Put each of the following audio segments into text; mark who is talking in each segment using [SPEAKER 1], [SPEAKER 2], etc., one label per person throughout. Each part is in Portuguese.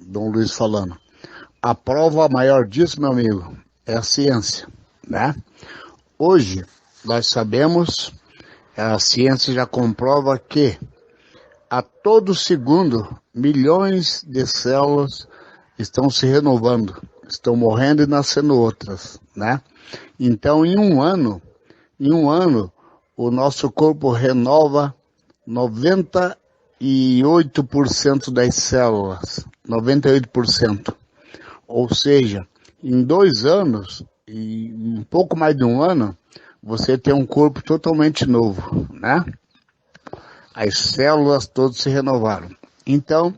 [SPEAKER 1] Dom Luiz falando. A prova maior disso, meu amigo, é a ciência, né? Hoje, nós sabemos, a ciência já comprova que a todo segundo, milhões de células estão se renovando, estão morrendo e nascendo outras, né? Então, em um ano, o nosso corpo renova 98% das células, 98%. Ou seja, em 2 anos, e um pouco mais de um ano, você tem um corpo totalmente novo, né? As células todas se renovaram. Então,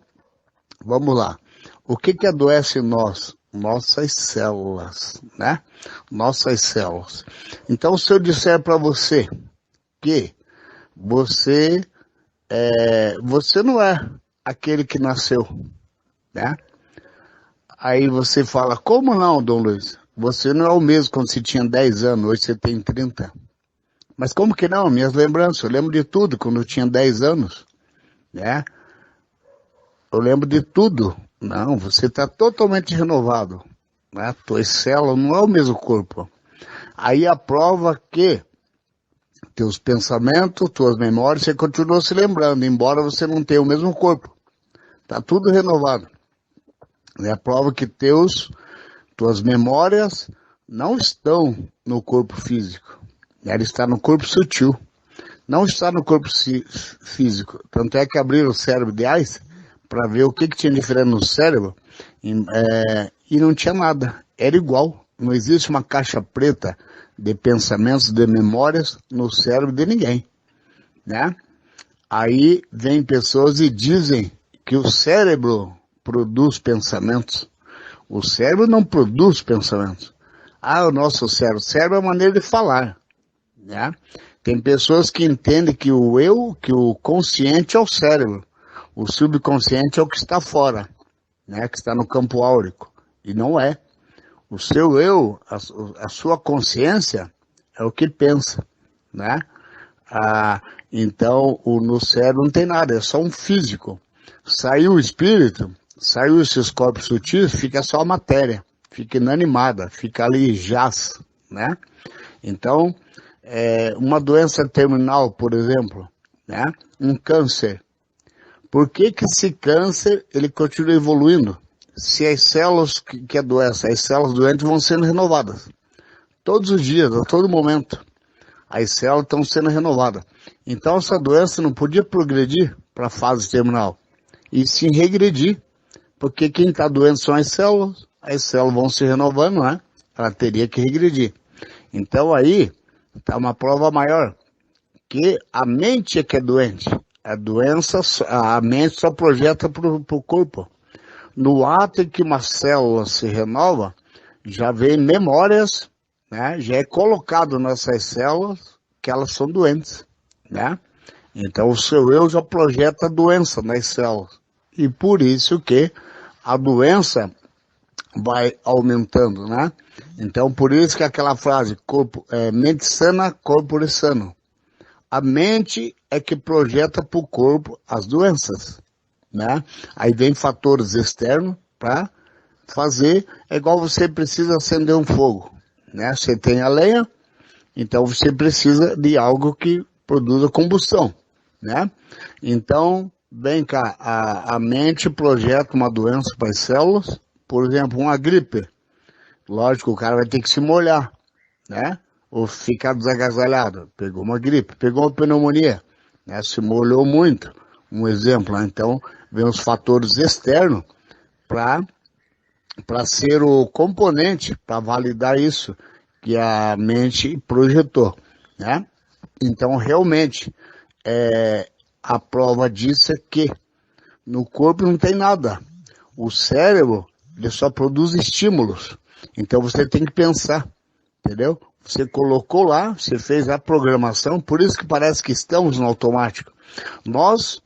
[SPEAKER 1] vamos lá. O que adoece nós? Nossas células, né? Nossas células. Então, se eu disser para você que você não é aquele que nasceu, né? Aí você fala, como não, Dom Luiz? Você não é o mesmo quando você tinha 10 anos, hoje você tem 30. Mas como que não? Minhas lembranças, eu lembro de tudo quando eu tinha 10 anos, né? Eu lembro de tudo. Não, você está totalmente renovado, né? Tuas células não é o mesmo corpo. Aí a prova que teus pensamentos, tuas memórias, você continua se lembrando, embora você não tenha o mesmo corpo. Está tudo renovado. É a prova que tuas memórias não estão no corpo físico. Ela está no corpo sutil. Não está no corpo físico. Tanto é que abriram o cérebro de Einstein para ver o que tinha diferente no cérebro e não tinha nada. Era igual. Não existe uma caixa preta de pensamentos, de memórias no cérebro de ninguém, né? Aí vem pessoas e dizem que o cérebro produz pensamentos. O cérebro não produz pensamentos. O nosso cérebro. O cérebro é uma maneira de falar, né? Tem pessoas que entendem que que o consciente é o cérebro. O subconsciente é o que está fora, né? Que está no campo áurico. E não é. O seu eu, a sua consciência é o que pensa, né? Então, no cérebro não tem nada, é só um físico. Saiu o espírito, saiu esses corpos sutis, fica só a matéria, fica inanimada, fica ali jaz, né? Então, uma doença terminal, por exemplo, né? Um câncer. Por que esse câncer, ele continua evoluindo? Se as células que adoecem, as células doentes vão sendo renovadas. Todos os dias, a todo momento. As células estão sendo renovadas. Então essa doença não podia progredir para a fase terminal. E sim regredir. Porque quem está doente são as células vão se renovando, né? Ela teria que regredir. Então aí está uma prova maior. Que a mente é que é doente. A mente só projeta para o corpo. No ato em que uma célula se renova, já vem memórias, né? Já é colocado nessas células que elas são doentes, né? Então o seu eu já projeta a doença nas células. E por isso que a doença vai aumentando, né? Então por isso que aquela frase, mente sana, corpo sano. A mente é que projeta para o corpo as doenças, né? Aí vem fatores externos para fazer, é igual você precisa acender um fogo, né? Você tem a lenha, então você precisa de algo que produza combustão, né? Então, vem cá, a mente projeta uma doença para as células, por exemplo, uma gripe. Lógico, o cara vai ter que se molhar, né? Ou ficar desagasalhado. Pegou uma gripe, pegou uma pneumonia, né? Se molhou muito. Um exemplo, né? Então, vem os fatores externos para ser o componente para validar isso que a mente projetou, né? Então, realmente, a prova disso é que no corpo não tem nada. O cérebro, ele só produz estímulos. Então, você tem que pensar, entendeu? Você colocou lá, você fez a programação, por isso que parece que estamos no automático. Nós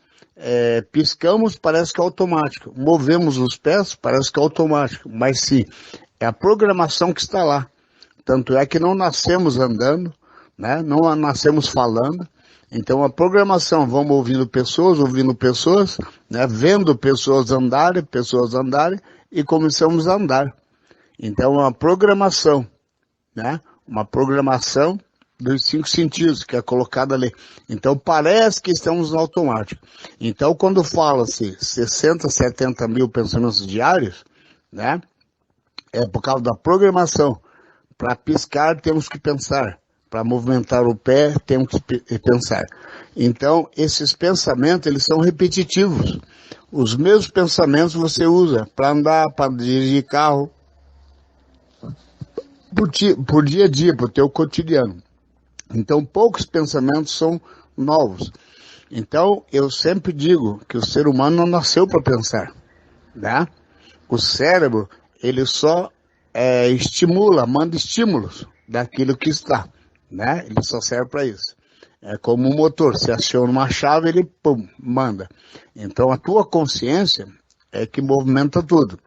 [SPEAKER 1] piscamos, parece que é automático. Movemos os pés, parece que é automático. Mas sim, é a programação que está lá. Tanto é que não nascemos andando, né? Não nascemos falando. Então, a programação, vamos ouvindo pessoas, né? Vendo pessoas andarem, e começamos a andar. Então, uma programação, né? Uma programação dos 5 sentidos que é colocada ali. Então, parece que estamos no automático. Então, quando fala-se 60, 70 mil pensamentos diários, né? É por causa da programação. Para piscar, temos que pensar. Para movimentar o pé, temos que pensar. Então, esses pensamentos, eles são repetitivos. Os mesmos pensamentos você usa para andar, para dirigir carro, por dia a dia, para o teu cotidiano. Então, poucos pensamentos são novos. Então, eu sempre digo que o ser humano não nasceu para pensar, né? O cérebro, ele só estimula, manda estímulos daquilo que está, né? Ele só serve para isso. É como um motor, se aciona uma chave, ele pum, manda. Então, a tua consciência é que movimenta tudo.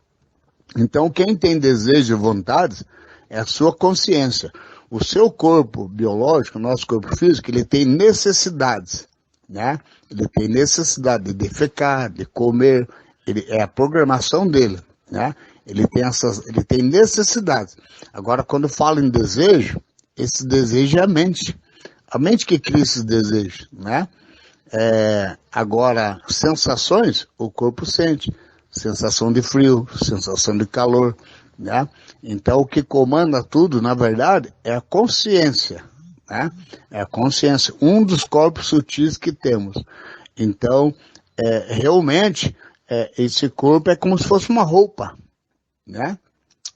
[SPEAKER 1] Então, quem tem desejo e vontades é a sua consciência. O seu corpo biológico, o nosso corpo físico, ele tem necessidades, né? Ele tem necessidade de defecar, de comer, é a programação dele, né? Ele tem necessidades. Agora, quando fala em desejo, esse desejo é a mente. A mente que cria esses desejos, né? Agora, sensações, o corpo sente. Sensação de frio, sensação de calor, né? Então, o que comanda tudo, na verdade, é a consciência, né? É a consciência, um dos corpos sutis que temos. Então, realmente, esse corpo é como se fosse uma roupa, né?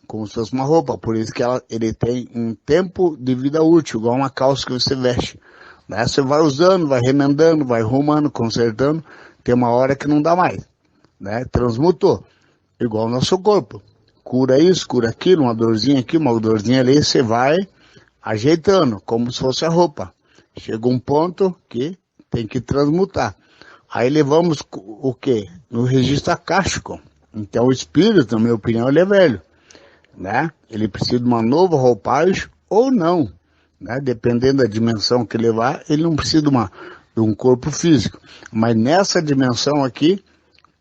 [SPEAKER 1] Como se fosse uma roupa, por isso que ele tem um tempo de vida útil, igual uma calça que você veste, né? Você vai usando, vai remendando, vai arrumando, consertando, tem uma hora que não dá mais, né? Transmutou, igual o nosso corpo. Cura isso, cura aquilo, uma dorzinha aqui, uma dorzinha ali, você vai ajeitando, como se fosse a roupa. Chega um ponto que tem que transmutar. Aí levamos o quê? No registro akáshico. Então o espírito, na minha opinião, ele é velho, né? Ele precisa de uma nova roupagem ou não, né? Dependendo da dimensão que levar, ele não precisa de um corpo físico. Mas nessa dimensão aqui,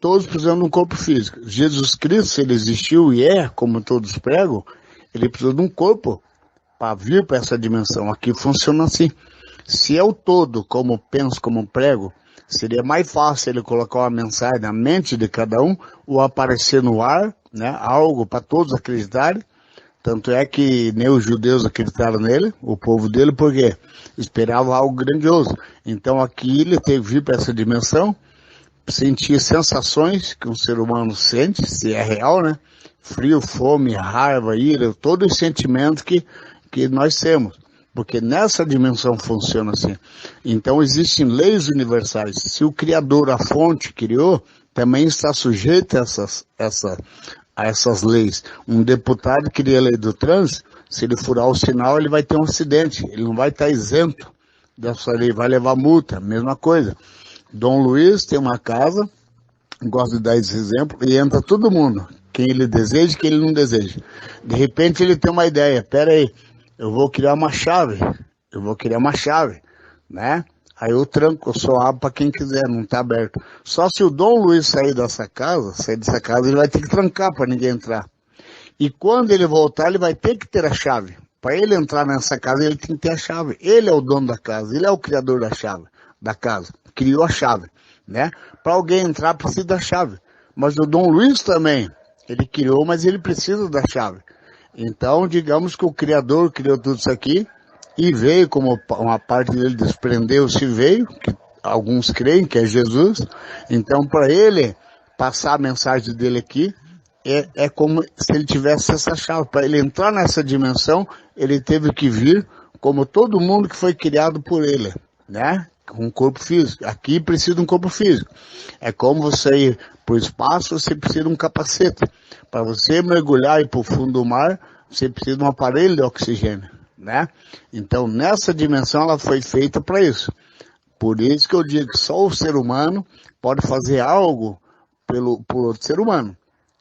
[SPEAKER 1] todos precisam de um corpo físico. Jesus Cristo, se ele existiu e como todos pregam, ele precisa de um corpo para vir para essa dimensão. Aqui funciona assim. Se eu todo, como penso, como prego, seria mais fácil ele colocar uma mensagem na mente de cada um, ou aparecer no ar, né, algo para todos acreditarem. Tanto é que nem os judeus acreditaram nele, o povo dele, porque esperavam algo grandioso. Então aqui ele teve que vir para essa dimensão, sentir sensações que um ser humano sente, se é real, né? Frio, fome, raiva, ira, todos os sentimentos que nós temos. Porque nessa dimensão funciona assim. Então existem leis universais. Se o Criador, a fonte, criou, também está sujeito a essas leis. Um deputado cria a lei do trânsito, se ele furar o sinal, ele vai ter um acidente. Ele não vai estar isento dessa lei, vai levar multa, mesma coisa. Dom Luiz tem uma casa, gosto de dar esse exemplo, e entra todo mundo, quem ele deseja e quem ele não deseja. De repente ele tem uma ideia, pera aí, eu vou criar uma chave, né? Aí eu tranco, eu só abro para quem quiser, não está aberto. Só se o Dom Luiz sair dessa casa, ele vai ter que trancar para ninguém entrar. E quando ele voltar, ele vai ter que ter a chave. Para ele entrar nessa casa, ele tem que ter a chave. Ele é o dono da casa, ele é o criador da chave, da casa. Criou a chave, né? Para alguém entrar, precisa da chave. Mas o Dom Luiz também, ele criou, mas ele precisa da chave. Então, digamos que o Criador criou tudo isso aqui, e veio, como uma parte dele desprendeu-se e veio, que alguns creem que é Jesus. Então, para ele passar a mensagem dele aqui, é como se ele tivesse essa chave. Para ele entrar nessa dimensão, ele teve que vir como todo mundo que foi criado por ele, né? Com um corpo físico. Aqui precisa de um corpo físico. É como você ir para o espaço, você precisa de um capacete. Para você mergulhar e ir para o fundo do mar, você precisa de um aparelho de oxigênio, né? Então, nessa dimensão, ela foi feita para isso. Por isso que eu digo que só o ser humano pode fazer algo por outro ser humano.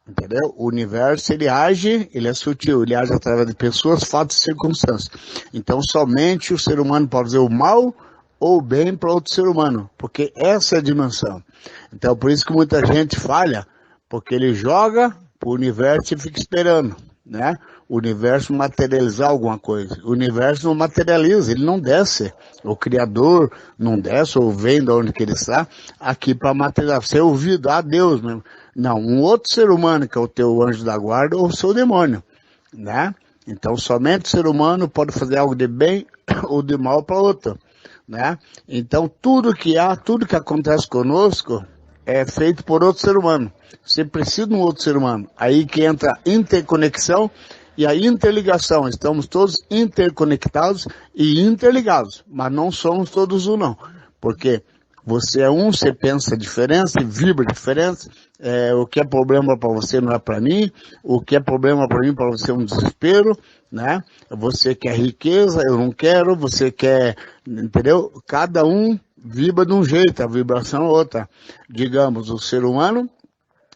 [SPEAKER 1] Entendeu? O universo, ele age, ele é sutil, ele age através de pessoas, fatos e circunstâncias. Então, somente o ser humano pode fazer o mal ou bem para outro ser humano, porque essa é a dimensão. Então, por isso que muita gente falha, porque ele joga o universo e fica esperando, né? O universo materializar alguma coisa. O universo não materializa, ele não desce. O Criador não desce, ou vem de onde que ele está, aqui para materializar. Você ouvido a Deus mesmo. Não, um outro ser humano, que é o teu anjo da guarda, ou o seu demônio, né? Então, somente o ser humano pode fazer algo de bem ou de mal para outro, né? Então, tudo que acontece conosco é feito por outro ser humano. Você precisa de um outro ser humano. Aí que entra a interconexão e a interligação. Estamos todos interconectados e interligados, mas não somos todos um, não. Porque você é um, você pensa diferente, você vibra diferente. O que é problema para você não é para mim. O que é problema para mim, para você é um desespero, né? Você quer riqueza, eu não quero. Você quer, entendeu? Cada um vibra de um jeito, a vibração é outra. Digamos, o ser humano,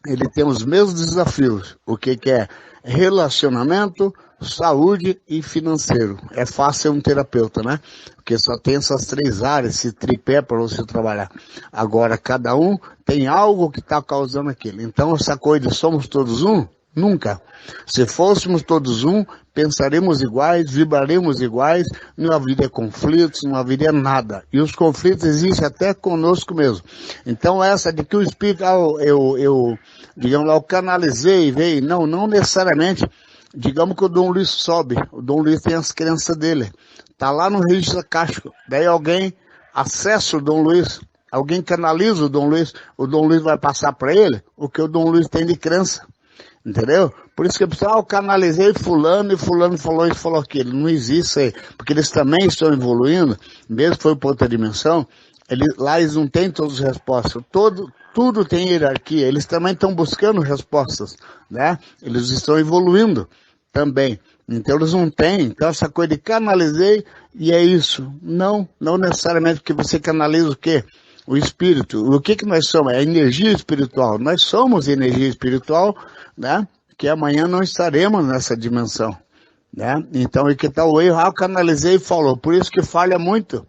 [SPEAKER 1] ele tem os mesmos desafios. O que é relacionamento, saúde e financeiro. É fácil ser um terapeuta, né? Porque só tem essas três áreas, esse tripé para você trabalhar. Agora, cada um tem algo que está causando aquilo. Então, essa coisa de somos todos um, nunca. Se fôssemos todos um, pensaremos iguais, vibraremos iguais, não haveria conflitos, não haveria nada. E os conflitos existem até conosco mesmo. Então essa de que o Espírito, digamos lá, eu canalizei, veio, não necessariamente, digamos que o Dom Luiz sobe, o Dom Luiz tem as crenças dele, tá lá no registro acástico, daí alguém acessa o Dom Luiz, alguém canaliza o Dom Luiz vai passar para ele o que o Dom Luiz tem de crença. Entendeu? Por isso que eu canalizei fulano e fulano falou isso, falou aquilo. Não existe isso aí. Porque eles também estão evoluindo, mesmo que foi para outra dimensão, lá eles não têm todas as respostas. Tudo tem hierarquia. Eles também estão buscando respostas, né? Eles estão evoluindo também. Então eles não têm. Então essa coisa de canalizei e é isso. Não necessariamente porque você canaliza o quê? O espírito. O que nós somos? É energia espiritual. Nós somos energia espiritual, né? Que amanhã não estaremos nessa dimensão, né? Então, e que tal o erro? Eu canalizei e falou. Por isso que falha muito,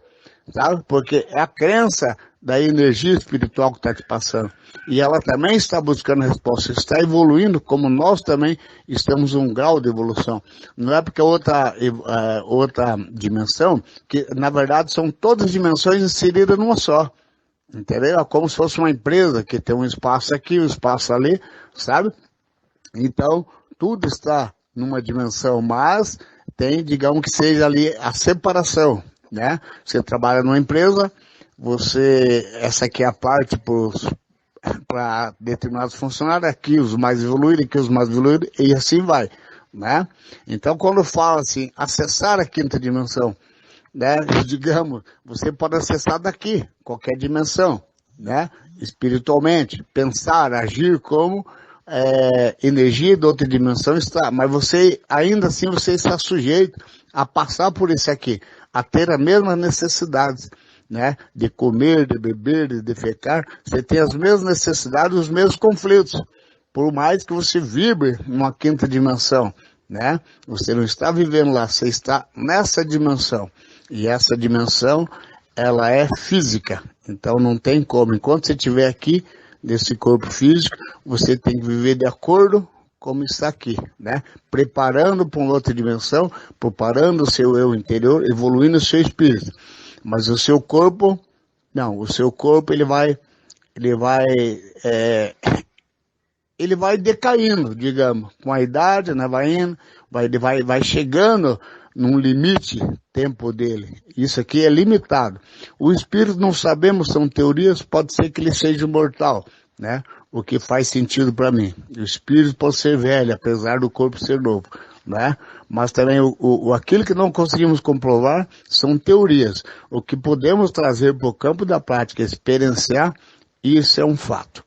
[SPEAKER 1] sabe? Porque é a crença da energia espiritual que está te passando. E ela também está buscando resposta, está evoluindo, como nós também estamos um grau de evolução. Não é porque outra dimensão, que na verdade são todas dimensões inseridas numa só. Entendeu? É como se fosse uma empresa que tem um espaço aqui, um espaço ali, sabe? Então, tudo está numa dimensão, mas tem, digamos que seja ali a separação, né? Você trabalha numa empresa, essa aqui é a parte para determinados funcionários, aqui os mais evoluídos, aqui os mais evoluídos, e assim vai, né? Então, quando fala assim, acessar a quinta dimensão, né? Digamos, você pode acessar daqui, qualquer dimensão, né? Espiritualmente, pensar, agir como energia de outra dimensão está, mas você, ainda assim, você está sujeito a passar por isso aqui, a ter as mesmas necessidades, né? De comer, de beber, de defecar, você tem as mesmas necessidades, os mesmos conflitos, por mais que você vibre numa quinta dimensão, né? Você não está vivendo lá, você está nessa dimensão. E essa dimensão, ela é física. Então não tem como. Enquanto você estiver aqui, nesse corpo físico, você tem que viver de acordo como está aqui, né? Preparando para uma outra dimensão, preparando o seu eu interior, evoluindo o seu espírito. Mas o seu corpo, não. O seu corpo, ele vai decaindo, digamos. Com a idade, né? Vai indo, vai chegando num limite tempo dele. Isso aqui é limitado. O espírito não sabemos, são teorias, pode ser que ele seja imortal, né? O que faz sentido para mim. O espírito pode ser velho, apesar do corpo ser novo, né? Mas também aquilo que não conseguimos comprovar são teorias. O que podemos trazer para o campo da prática, experienciar, isso é um fato.